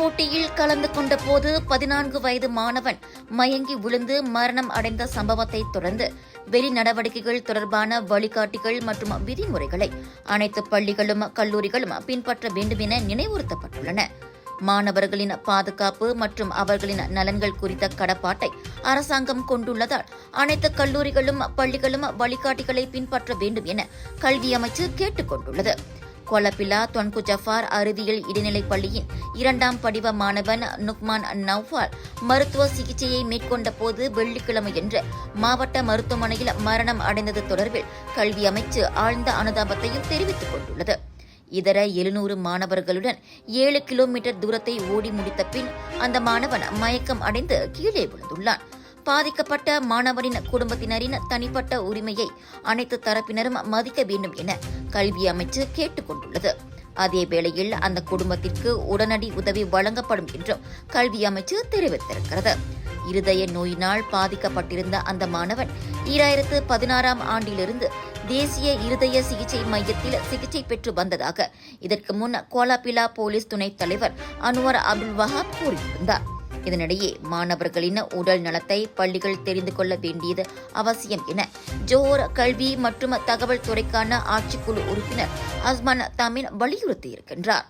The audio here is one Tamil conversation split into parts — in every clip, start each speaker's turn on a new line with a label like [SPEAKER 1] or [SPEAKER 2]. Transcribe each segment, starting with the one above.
[SPEAKER 1] போட்டியில் கலந்து கொண்ட போது 14 வயது மாணவன் மயங்கி விழுந்து மரணம் அடைந்த சம்பவத்தை தொடர்ந்து வெளி நடவடிக்கைகள் தொடர்பான வழிகாட்டிகள் மற்றும் விதிமுறைகளை அனைத்து பள்ளிகளும் கல்லூரிகளும் பின்பற்ற வேண்டும் என நினைவுறுத்தப்பட்டுள்ளன. மாணவர்களின் பாதுகாப்பு மற்றும் அவர்களின் நலன்கள் குறித்த கடப்பாட்டை அரசாங்கம் கொண்டுள்ளதால் அனைத்து கல்லூரிகளும் பள்ளிகளும் வழிகாட்டிகளை பின்பற்ற வேண்டும் என கல்வி அமைச்சு கேட்டுக் கொண்டுள்ளது. கொலப்பிலா தொன்கு ஜஃபார் அறிவியல் இடைநிலைப் பள்ளியின் 2ஆம் படிவ மாணவன் நுக்மான் நவ்ஃபால் மருத்துவ சிகிச்சையை மேற்கொண்ட போது வெள்ளிக்கிழமையன்று மாவட்ட மருத்துவமனையில் மரணம் அடைந்தது தொடர்பில் கல்வி அமைச்சு ஆழ்ந்த அனுதாபத்தையும் தெரிவித்துக் கொண்டுள்ளது. இதர 700 மாணவர்களுடன் 7 கிலோமீட்டர் தூரத்தை ஓடி முடித்த பின் அந்த மாணவன் மயக்கம் அடைந்து கீழே விழுந்துள்ளான். பாதிக்கப்பட்ட மாணவரின் குடும்பத்தினரின் தனிப்பட்ட உரிமையை அனைத்து தரப்பினரும் மதிக்க வேண்டும் என கல்வி அமைச்சு கேட்டுக் கொண்டுள்ளது. அதேவேளையில் அந்த குடும்பத்திற்கு உடனடி உதவி வழங்கப்படும் என்றும் கல்வி அமைச்சு தெரிவித்திருக்கிறது. இருதய நோயினால் பாதிக்கப்பட்டிருந்த அந்த மாணவன் 2016ஆம் ஆண்டிலிருந்து தேசிய இருதய சிகிச்சை மையத்தில் சிகிச்சை பெற்று வந்ததாக இதற்கு முன் கோலாபிலா போலீஸ் துணைத் தலைவர் அன்வர் அப்துல் வஹாப் கூறியிருந்தார். இதனிடையே மாணவர்களின் உடல் நலத்தை பள்ளிகள் தெரிந்து கொள்ள வேண்டியது அவசியம் என ஜோஹர் கல்வி மற்றும் தகவல் துறைக்கான ஆட்சிக்குழு உறுப்பினர் அஸ்மான் தாமின் வலியுறுத்தியிருக்கின்றார்.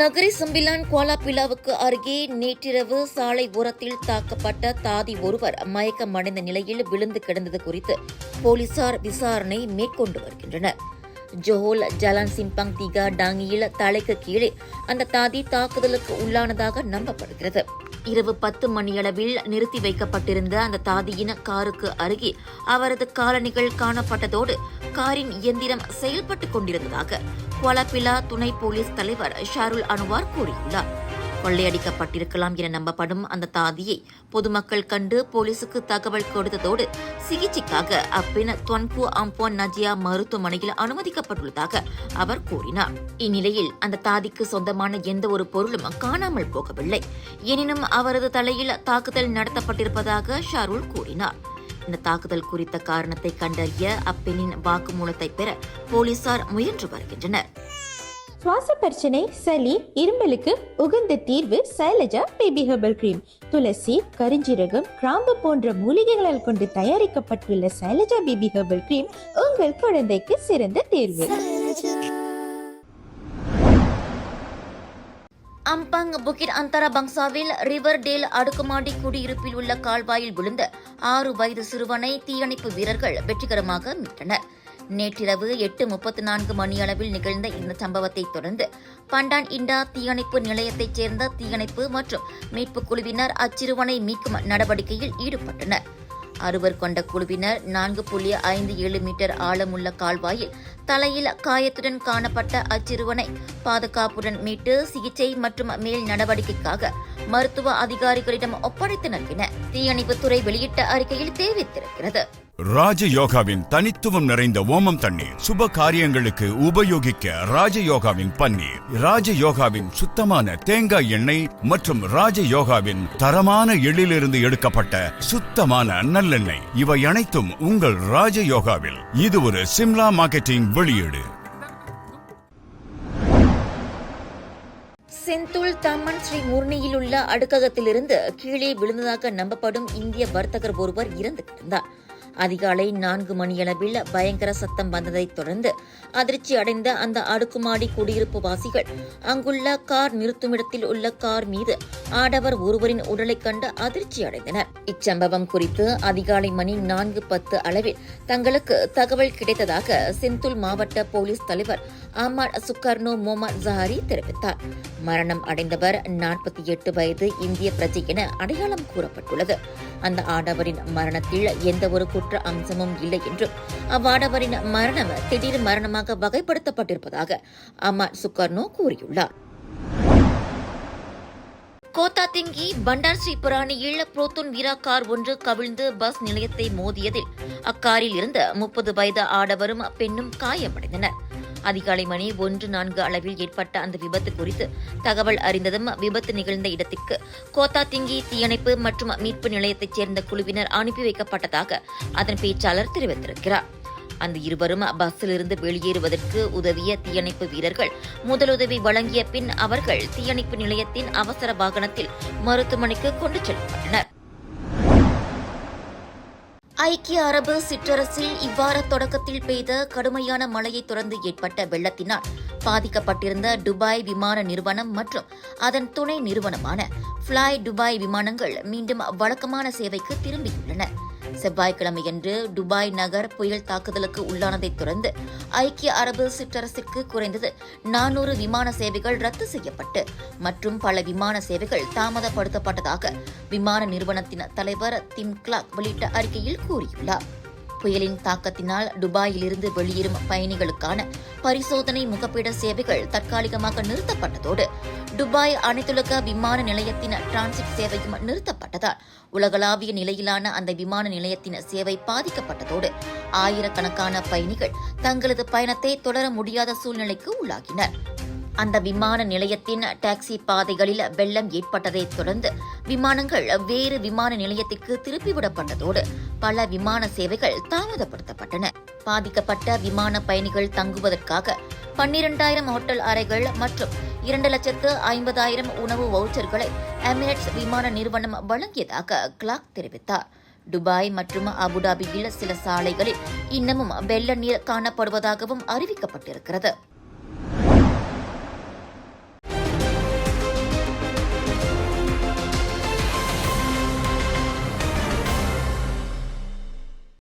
[SPEAKER 1] நகரி சம்பிலான் கோலாபிலாவுக்கு அருகே நேற்றிரவு சாலை ஓரத்தில் தாக்கப்பட்ட தாதி ஒருவர் மயக்கமடைந்த நிலையில் விழுந்து கிடந்தது குறித்து போலீசார் விசாரணை மேற்கொண்டு வருகின்றனர். ஜோஹோல் ஜலான் சிம்பங் திகா டாங்கியில் தலைக்கு கீழே அந்த தாதி தாக்குதலுக்கு உள்ளானதாக நம்பப்படுகிறது. இரவு 10 மணியளவில் நிறுத்தி வைக்கப்பட்டிருந்த அந்த தாதியின் காருக்கு அருகே அவரது காலணிகள் காணப்பட்டதோடு காரின் இயந்திரம் செயல்பட்டுக் கொண்டிருந்ததாக கோலாபிலா துணை போலீஸ் தலைவர் ஷாருல் அன்வார் கூறியுள்ளார். கொள்ளையடிக்கப்பட்டிருக்கலாம் என நம்பப்படும் அந்த தாதியை பொதுமக்கள் கண்டு போலீசுக்கு தகவல் கொடுத்ததோடு சிகிச்சைக்காக அப்பெண் தொன்பு அம்போன் நஜியா மருத்துவமனையில் அனுமதிக்கப்பட்டுள்ளதாக அவர் கூறினார். இந்நிலையில் அந்த தாதிக்கு சொந்தமான எந்த ஒரு பொருளும் காணாமல் போகவில்லை. எனினும் அவரது தலையில் தாக்குதல் நடத்தப்பட்டிருப்பதாக ஷாருல் கூறினார். இந்த தாக்குதல் குறித்த காரணத்தை கண்டறிய அப்பெண்ணின் வாக்குமூலத்தை பெற போலீசார் முயன்று வருகின்றனர்.
[SPEAKER 2] சுவாச பிரச்சனை, சளி, இருமலுக்கு உகந்த தீர்வு சைலஜா பேபி ஹெர்பல் கிரீம். துளசி, கரிஞ்சீரகம், கிராம்பு போன்ற மூலிகைகளால் கொண்டு தயாரிக்கப்பட்டுள்ள சைலஜா பேபி ஹெர்பல் கிரீம் உங்கள் குழந்தைக்கு சிறந்த தேர்வு.
[SPEAKER 1] அம்பாங் புகிட் அந்தரா பங்சாவில் ரிவர் டேல் அடுக்குமாடி குடியிருப்பில் உள்ள கால்வாயில் விழுந்த 6 வயது சிறுவனை தீயணைப்பு வீரர்கள் வெற்றிகரமாக மீட்டனர். நேற்றிரவு 8:34 மணியளவில் நிகழ்ந்த இந்த சம்பவத்தை தொடர்ந்து பண்டான் இண்டா தீயணைப்பு நிலையத்தைச் சேர்ந்த தீயணைப்பு மற்றும் மீட்புக் குழுவினர் அச்சிறுவனை மீட்கும் நடவடிக்கையில் ஈடுபட்டனர். 6 கொண்ட குழுவினர் 4.57 மீட்டர் ஆழமுள்ள கால்வாயில் தலையில் காயத்துடன் காணப்பட்ட அச்சிறுவனை பாதுகாப்புடன் மீட்டு சிகிச்சை மற்றும் மேல் நடவடிக்கைக்காக மருத்துவ அதிகாரிகளிடம் ஒப்படைத்தனர் என தீயணைப்புத்துறை வெளியிட்ட அறிக்கையில் தெரிவித்திருக்கிறது.
[SPEAKER 3] ராஜயோகாவின் தனித்துவம் நிறைந்த ஓமம் தண்ணீர் சுப காரியங்களுக்கு உபயோகிக்க ராஜயோகாவின் பன்னீர், ராஜயோகாவின் சுத்தமான தேங்காய் எண்ணெய் மற்றும் ராஜயோகாவின் தரமான எள்ளிலிருந்து எடுக்கப்பட்ட சுத்தமான நல்லெண்ணெய், இவை அனைத்தும் உங்கள் ராஜயோகாவில். இது ஒரு சிம்லா மார்க்கெட்டிங் வெளியீடு.
[SPEAKER 1] செந்துல் தம்மன் ஸ்ரீ முர்னியில் உள்ள அடுக்ககத்திலிருந்து கீழே விழுந்ததாக நம்பப்படும் இந்திய வர்த்தகர் ஒருவர் இறந்து கிடந்தார். அதிகாலை 4 மணியளவில் பயங்கர சத்தம் வந்ததைத் தொடர்ந்து அதிர்ச்சி அடைந்த அந்த அடுக்குமாடி குடியிருப்பு வாசிகள் அங்குள்ள கார் நிறுத்துமிடத்தில் உள்ள கார் மீது ஆடவர் ஒருவரின் உடலைக் கண்டு அதிர்ச்சி அடைந்தனர். இச்சம்பவம் குறித்து அதிகாலை மணி 4:10 அளவில் தங்களுக்கு தகவல் கிடைத்ததாக செந்துல் மாவட்ட போலீஸ் தலைவர் அஹ்மத் சுக்கர்னோ மொஹமத் ஜஹாரி தெரிவித்தார். மரணம் அடைந்தவர் 48 வயது இந்திய பிரஜை என அடையாளம் கூறப்பட்டுள்ளது. அந்த ஆடவரின் மரணத்தில் எந்தவொரு குற்ற அம்சமும் இல்லை என்றும் அவ்வாடவரின் மரணம் திடீர் மரணமாக வகைப்படுத்தப்பட்டிருப்பதாக அஹ்மத் சுக்கர்னோ கூறியுள்ளார். கோத்தாத்திங்கி பண்டார் ஸ்ரீ புராணியில் புரோத்தோன் வீரா கார் ஒன்று கவிழ்ந்து பஸ் நிலையத்தை மோதியதில் அக்காரில் இருந்த 30 வயது ஆடவரும் பெண்ணும் காயமடைந்தனர். அதிகாலை மணி 1:04 அளவில் ஏற்பட்ட அந்த விபத்து குறித்து தகவல் அறிந்ததும் விபத்து நிகழ்ந்த இடத்திற்கு கோத்தாத்திங்கி தீயணைப்பு மற்றும் மீட்பு நிலையத்தைச் சேர்ந்த குழுவினர் அனுப்பி வைக்கப்பட்டதாக அதன் பேச்சாளர் தெரிவித்திருக்கிறார். அந்த இருவரும் பஸ்ஸிலிருந்து வெளியேறுவதற்கு உதவிய தீயணைப்பு வீரர்கள் முதலுதவி வழங்கிய பின் அவர்கள் தீயணைப்பு நிலையத்தின் அவசர வாகனத்தில் மருத்துவமனைக்கு கொண்டு செல்லப்பட்டனர். ஐக்கிய அரபு சிற்றரசில் இவ்வார தொடக்கத்தில் பெய்த கடுமையான மழையை தொடர்ந்து ஏற்பட்ட வெள்ளத்தினால் பாதிக்கப்பட்டிருந்த துபாய் விமான நிறுவனம் மற்றும் அதன் துணை நிறுவனமான ஃப்ளை துபாய் விமானங்கள் மீண்டும் வழக்கமான சேவைக்கு திரும்பியுள்ளன. செவ்வாய்க்கிழமையன்று துபாய் நகர் புயல் தாக்குதலுக்கு உள்ளானதைத் தொடர்ந்து ஐக்கிய அரபு சிற்றரசிற்கு குறைந்தது 400 விமான சேவைகள் ரத்து செய்யப்பட்டு மற்றும் பல விமான சேவைகள் தாமதப்படுத்தப்பட்டதாக விமான நிறுவனத்தின் தலைவர் திம் கிளாக் வெளியிட்ட அறிக்கையில் கூறியுள்ளார். புயலின் தாக்கத்தினால் துபாயிலிருந்து வெளியேறும் பயணிகளுக்கான பரிசோதனை முகப்பிட சேவைகள் தற்காலிகமாக நிறுத்தப்பட்டதோடு துபாய் அனைத்துலக விமான நிலையத்தின் டிரான்சிட் சேவையும் நிறுத்தப்பட்டதால் உலகளாவிய நிலையிலான அந்த விமான நிலையத்தின் சேவை பாதிக்கப்பட்டதோடு ஆயிரக்கணக்கான பயணிகள் தங்களது பயணத்தை தொடர முடியாத சூழ்நிலைக்கு உள்ளாகினர். அந்த விமான நிலையத்தின் டாக்ஸி பாதைகளில் வெள்ளம் ஏற்பட்டதைத் தொடர்ந்து விமானங்கள் வேறு விமான நிலையத்திற்கு திருப்பிவிடப்பட்டதோடு பல விமான சேவைகள் தாமதப்படுத்தப்பட்டன. பாதிக்கப்பட்ட விமான பயணிகள் தங்குவதற்காக 12,000 ஹோட்டல் அறைகள் மற்றும் 2,50,000 உணவு வவுச்சர்களை எமிரேட்ஸ் விமான நிறுவனம் வழங்கியதாக கிளாக் தெரிவித்தார். துபாய் மற்றும் அபுதாபியில் சில சாலைகளில் இன்னமும் வெள்ள நீர் காணப்படுவதாகவும் அறிவிக்கப்பட்டிருக்கிறது.